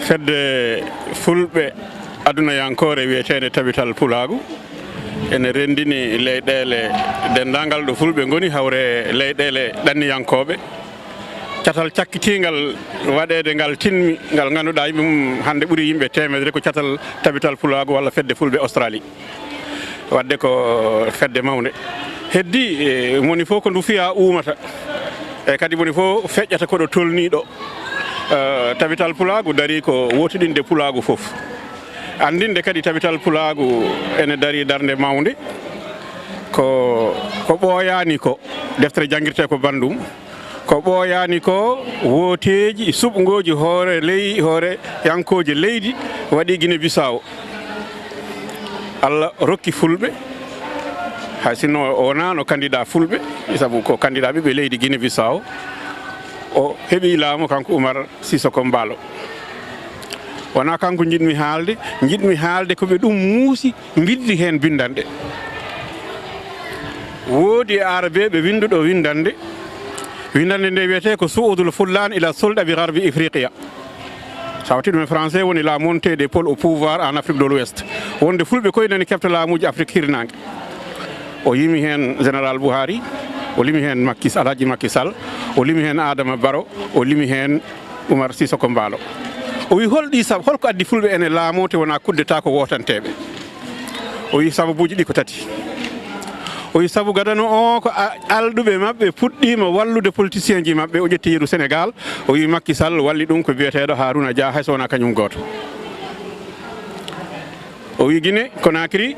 fedde fulɓe adunayankore wiyetede tabital pulagu ene rendini leyɗele dendagal ɗo fulɓe goni hawre leyɗele ɗanniyankoɓe catal cakkitingal waɗede ngal tinmi ngal ganduɗa yimɓe mum hande ɓuuri yimɓe temedere ko catal tabital pulagu walla fedde fulɓe Australie wadde ko fedde mawde heddi moni fof ko ndu fiya umata e kadi moni fof feƴƴata koɗo tolniɗo tabital pulagu dari ko wotiɗinde pulagu fof andinde kadi tabital pulagu ene dari darde mawde ko ɓooyani ko deftere jangirte ko bandum ko ɓooyani ko woteji suɓgoji hoore yankoje leydi waɗi Guinée Bissau Allah rokki fulɓe hay sinno o wonano candidat fulɓe saabu ko candidat ɓiɓe leydi Guinée Bissau o heeɓi laamu kanko Oumar Sissoko Embaló wona kanko jiɗmi haalde koɓe ɗum muusi biddi hen bindande woodi arabe ɓe winduɗo windande nde wiyete ko suudul fullan ila sulɗa bi garbi ifriqiya sawti ɗum e français woni la montée des pôles au pouvoir en Afrique de l'Ouest wonde fulɓe koye nani kefta laamuji Afrique hirnangue o yimi hen général Buhari o limi hen Alhaji Macky Sall o limi hen Adama Barrow o limi hen Oumar Sissoko Embaló o wi holɗi sabu holko addi fulɓe ene laamote wona kuddeta ko wotanteɓe o wi sababuji ɗi ko tati o wi sabu gadano o ko alɗuɓe mabɓe puɗɗima wallude politicien ji mabɓe o ƴetti yeeru Sénégal o wi Macky Sall walli ɗum ko biyeteɗo Harouna Dia hay so wona kañum goto o wi Guinée Conakry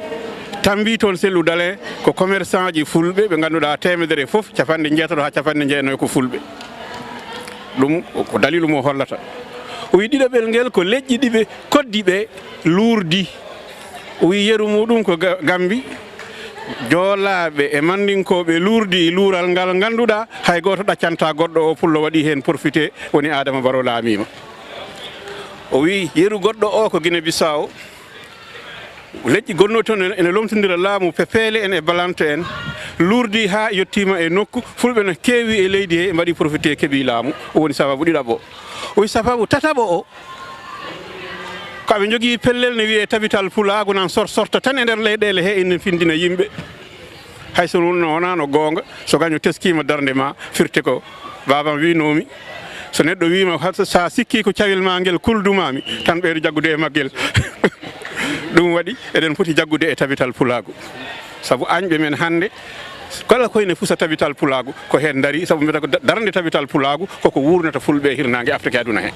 tambi toon selludale ko commerçant ji fulɓe ɓe ganduɗa temedere foof capanɗe jeetato ha capanɗe jeenayyo ko fulɓe ɗum ko dalilu mo hollata o wi ɗiɗaɓel ngel ko leƴƴi ɗiɓe koddi ɓe luurdi o wi yeru muɗum ko Gambi joolaɓe e mandinkoɓe luurdi luural ngal ganduɗa hay goto ɗaccanta goɗɗo o pullo waɗi hen profité woni Adama Barrow laamima o wi yeru goɗɗo o ko Guinée Bissau leƴƴi gonno toon ene lomtodira laamu pepeele en e balante en luurdi ha yettima e nokku fulɓe no keewi e leydi he mbaɗi profité keeɓi laamu o woni sababu ɗiɗaɓo o wi sababu tataɓo o ko aɓe jogui pellel ne wiye tabital pulagu nan sorta tan e nder leyɗele he enen findina yimɓe hayso wonano gonga so gaño teskima darde ma firte ko babam winomi so neɗɗo wima sa sikki ko cawil ma guel kuldumami tan ɓeydo jaggude e maggel ɗum waɗi eɗen foti jaggude e tabital pulagu saabu añɓe men hande kala koyne fusa tabital pulagu ko hen daari saabu mbiyata ko darde tabital pulagu koko wurnata fulɓe hirnangue Afrique aduna he